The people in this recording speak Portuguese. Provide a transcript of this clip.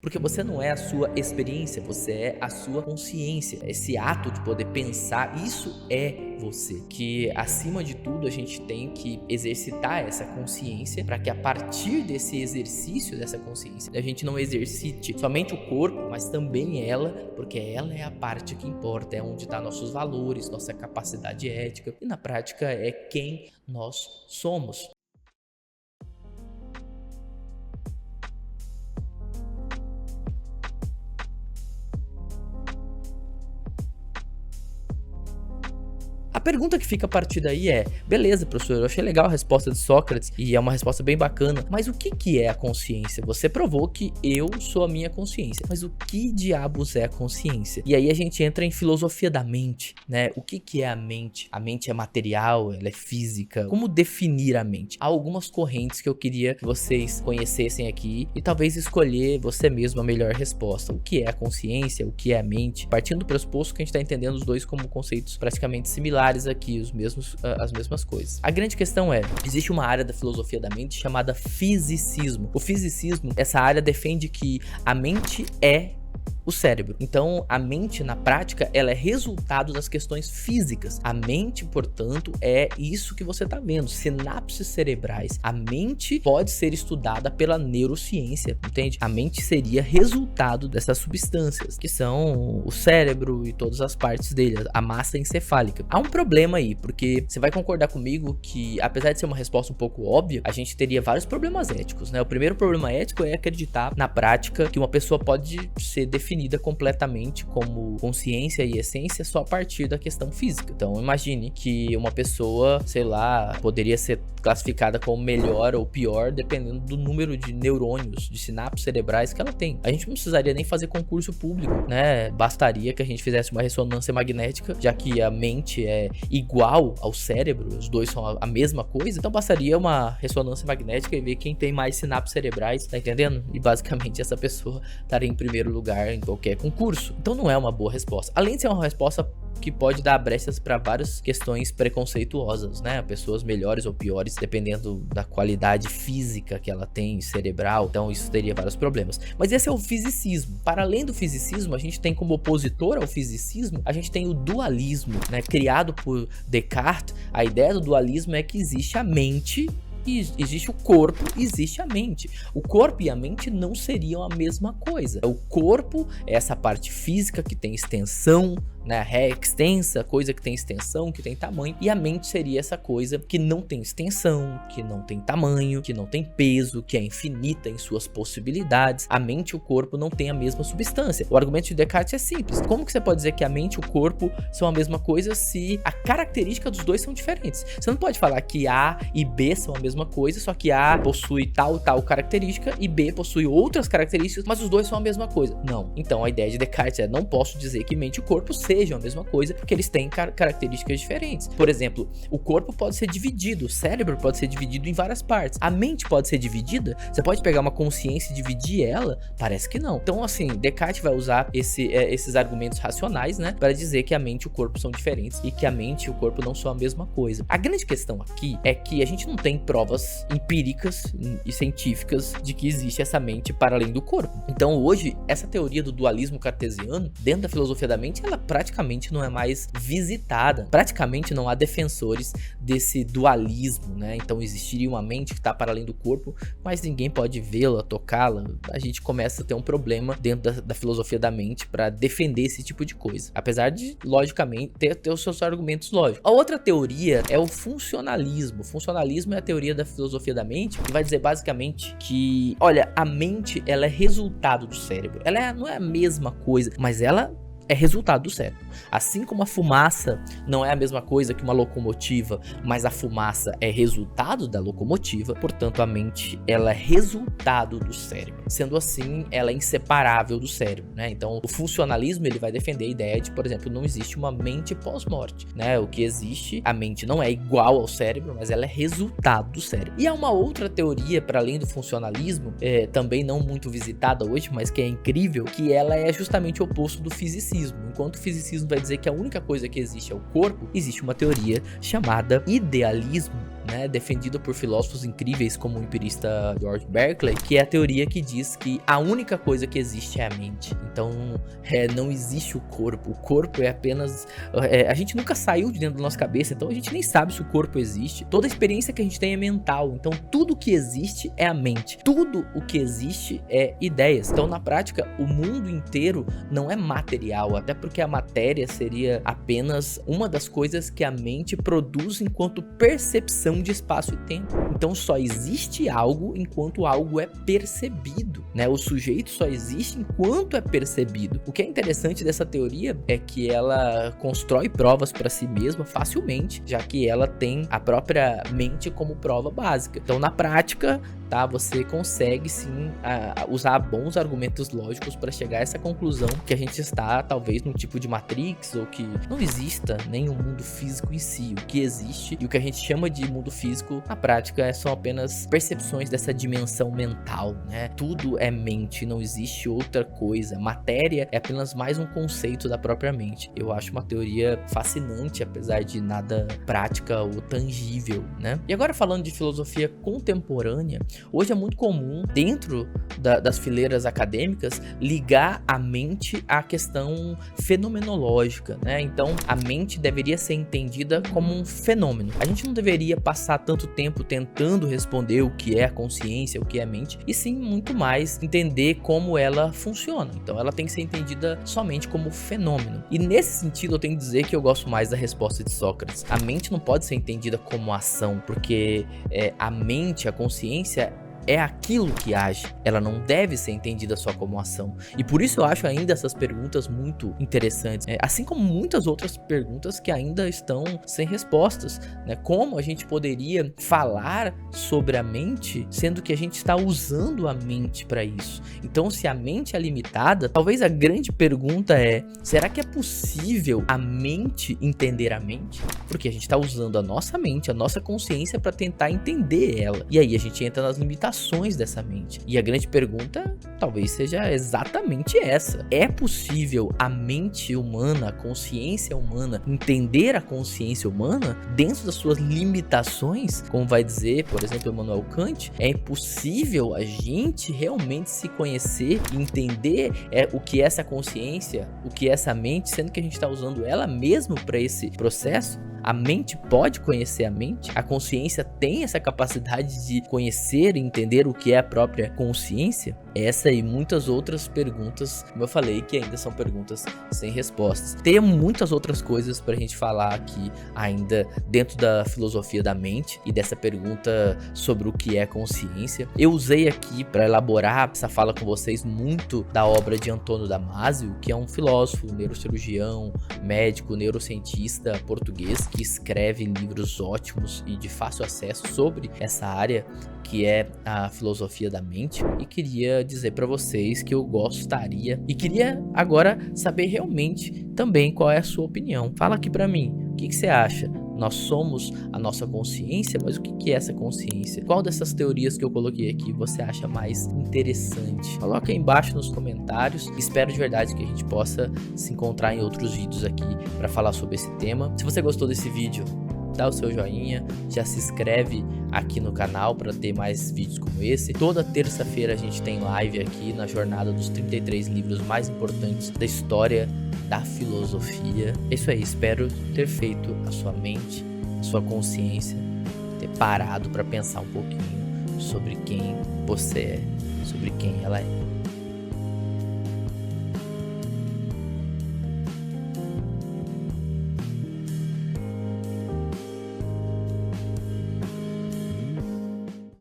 Porque você não é a sua experiência, você é a sua consciência. Esse ato de poder pensar, isso é você. Que acima de tudo a gente tem que exercitar essa consciência para que a partir desse exercício dessa consciência a gente não exercite somente o corpo, mas também ela, porque ela é a parte que importa, é onde estão nossos valores, nossa capacidade ética e na prática é quem nós somos. A pergunta que fica a partir daí é: beleza, professor, eu achei legal a resposta de Sócrates e é uma resposta bem bacana, mas o que é a consciência? Você provou que eu sou a minha consciência, mas o que diabos é a consciência? E aí a gente entra em filosofia da mente, né? O que é a mente? A mente é material, ela é física. Como definir a mente? Há algumas correntes que eu queria que vocês conhecessem aqui e talvez escolher você mesmo a melhor resposta. O que é a consciência? O que é a mente? Partindo do pressuposto que a gente está entendendo os dois como conceitos praticamente similares aqui, as mesmas coisas. A grande questão é, existe uma área da filosofia da mente chamada fisicismo. O fisicismo, essa área defende que a mente é o cérebro. Então, a mente, na prática, ela é resultado das questões físicas. A mente, portanto, é isso que você está vendo, sinapses cerebrais. A mente pode ser estudada pela neurociência, entende? A mente seria resultado dessas substâncias, que são o cérebro e todas as partes dele, a massa encefálica. Há um problema aí, porque você vai concordar comigo que, apesar de ser uma resposta um pouco óbvia, a gente teria vários problemas éticos, né? O primeiro problema ético é acreditar, na prática, que uma pessoa pode ser definida completamente como consciência e essência só a partir da questão física. Então imagine que uma pessoa, sei lá, poderia ser classificada como melhor ou pior dependendo do número de neurônios, de sinapses cerebrais que ela tem. A gente não precisaria nem fazer concurso público, né? Bastaria que a gente fizesse uma ressonância magnética, já que a mente é igual ao cérebro, os dois são a mesma coisa, então bastaria uma ressonância magnética e ver quem tem mais sinapses cerebrais, tá entendendo? E basicamente essa pessoa estaria em primeiro lugar em qualquer concurso. Então não é uma boa resposta. Além de ser uma resposta que pode dar brechas para várias questões preconceituosas, né? Pessoas melhores ou piores, dependendo da qualidade física que ela tem, cerebral. Então isso teria vários problemas. Mas esse é o fisicismo. Para além do fisicismo, a gente tem como opositor ao fisicismo, a gente tem o dualismo, né? Criado por Descartes. A ideia do dualismo é que existe a mente, existe o corpo, existe a mente. O corpo e a mente não seriam a mesma coisa. O corpo é essa parte física que tem extensão, né, ré extensa, coisa que tem extensão, que tem tamanho, e a mente seria essa coisa que não tem extensão, que não tem tamanho, que não tem peso, que é infinita em suas possibilidades. A mente e o corpo não têm a mesma substância. O argumento de Descartes é simples. Como que você pode dizer que a mente e o corpo são a mesma coisa se a característica dos dois são diferentes? Você não pode falar que A e B são a mesma coisa, só que A possui tal característica e B possui outras características, mas os dois são a mesma coisa. Não. Então a ideia de Descartes é: não posso dizer que mente e corpo sejam a mesma coisa, porque eles têm características diferentes. Por exemplo, o corpo pode ser dividido, o cérebro pode ser dividido em várias partes. A mente pode ser dividida? Você pode pegar uma consciência e dividir ela? Parece que não. Então, assim, Descartes vai usar esses argumentos racionais, né, para dizer que a mente e o corpo são diferentes e que a mente e o corpo não são a mesma coisa. A grande questão aqui é que a gente não tem provas empíricas e científicas de que existe essa mente para além do corpo. Então, hoje, essa teoria do dualismo cartesiano, dentro da filosofia da mente, ela praticamente não é mais visitada. Praticamente não há defensores desse dualismo, né? Então existiria uma mente que está para além do corpo, mas ninguém pode vê-la, tocá-la. A gente começa a ter um problema dentro da filosofia da mente para defender esse tipo de coisa. Apesar de, logicamente, ter os seus argumentos lógicos. A outra teoria é o funcionalismo. O funcionalismo é a teoria da filosofia da mente que vai dizer basicamente que, olha, a mente, ela é resultado do cérebro. Ela não é a mesma coisa, mas ela é resultado do cérebro. Assim como a fumaça não é a mesma coisa que uma locomotiva, mas a fumaça é resultado da locomotiva, portanto a mente, ela é resultado do cérebro. Sendo assim, ela é inseparável do cérebro, né? Então o funcionalismo, ele vai defender a ideia de, por exemplo, não existe uma mente pós-morte, né? O que existe, a mente não é igual ao cérebro, mas ela é resultado do cérebro. E há uma outra teoria, para além do funcionalismo, também não muito visitada hoje, mas que é incrível, que ela é justamente o oposto do fisicismo. Enquanto o fisicismo vai dizer que a única coisa que existe é o corpo, existe uma teoria chamada idealismo, né, defendida por filósofos incríveis como o empirista George Berkeley, que é a teoria que diz que a única coisa que existe é a mente. Então, não existe o corpo é apenas... a gente nunca saiu de dentro da nossa cabeça, então a gente nem sabe se o corpo existe. Toda a experiência que a gente tem é mental, então tudo que existe é a mente. Tudo o que existe é ideias. Então, na prática, o mundo inteiro não é material, até porque a matéria seria apenas uma das coisas que a mente produz enquanto percepção de espaço e tempo. Então, só existe algo enquanto algo é percebido, né? O sujeito só existe enquanto é percebido. O que é interessante dessa teoria é que ela constrói provas para si mesma facilmente, já que ela tem a própria mente como prova básica. Então, na prática, tá, você consegue sim usar bons argumentos lógicos para chegar a essa conclusão que a gente está talvez num tipo de Matrix, ou que não exista nenhum mundo físico em si. O que existe e o que a gente chama de mundo físico, na prática, são apenas percepções dessa dimensão mental, né? Tudo é mente, não existe outra coisa. Matéria é apenas mais um conceito da própria mente. Eu acho uma teoria fascinante, apesar de nada prática ou tangível, né? E agora, falando de filosofia contemporânea, hoje é muito comum, dentro das fileiras acadêmicas, ligar a mente à questão fenomenológica, né? Então, a mente deveria ser entendida como um fenômeno. A gente não deveria passar tanto tempo tentando responder o que é a consciência, o que é a mente, e sim muito mais entender como ela funciona. Então, ela tem que ser entendida somente como fenômeno. E nesse sentido, eu tenho que dizer que eu gosto mais da resposta de Sócrates. A mente não pode ser entendida como ação, porque a mente, a consciência, é aquilo que age, ela não deve ser entendida só como ação. E por isso eu acho ainda essas perguntas muito interessantes, assim como muitas outras perguntas que ainda estão sem respostas, né? Como a gente poderia falar sobre a mente, sendo que a gente está usando a mente para isso? Então, se a mente é limitada, talvez a grande pergunta é: será que é possível a mente entender a mente? Porque a gente está usando a nossa mente, a nossa consciência, para tentar entender ela. E aí a gente entra nas limitações dessa mente. E a grande pergunta talvez seja exatamente essa: é possível a mente humana, a consciência humana, entender a consciência humana dentro das suas limitações? Como vai dizer, por exemplo, Immanuel Kant, é impossível a gente realmente se conhecer e entender o que é essa consciência, o que é essa mente, sendo que a gente está usando ela mesmo para esse processo? A mente pode conhecer a mente? A consciência tem essa capacidade de conhecer e entender o que é a própria consciência? Essa e muitas outras perguntas, como eu falei, que ainda são perguntas sem respostas. Tem muitas outras coisas pra gente falar aqui ainda dentro da filosofia da mente e dessa pergunta sobre o que é consciência. Eu usei aqui para elaborar essa fala com vocês muito da obra de Antônio Damasio, que é um filósofo, neurocirurgião, médico, neurocientista português, que escreve livros ótimos e de fácil acesso sobre essa área que é a filosofia da mente, e queria dizer para vocês que eu gostaria e queria agora saber realmente também qual é a sua opinião. Fala aqui para mim, o que você acha? Nós somos a nossa consciência, mas o que é essa consciência? Qual dessas teorias que eu coloquei aqui você acha mais interessante? Coloca aí embaixo nos comentários. Espero de verdade que a gente possa se encontrar em outros vídeos aqui para falar sobre esse tema. Se você gostou desse vídeo, dá o seu joinha, já se inscreve aqui no canal para ter mais vídeos como esse. Toda terça-feira a gente tem live aqui na jornada dos 33 livros mais importantes da história da filosofia. É isso aí, espero ter feito a sua mente, a sua consciência, ter parado para pensar um pouquinho sobre quem você é, sobre quem ela é.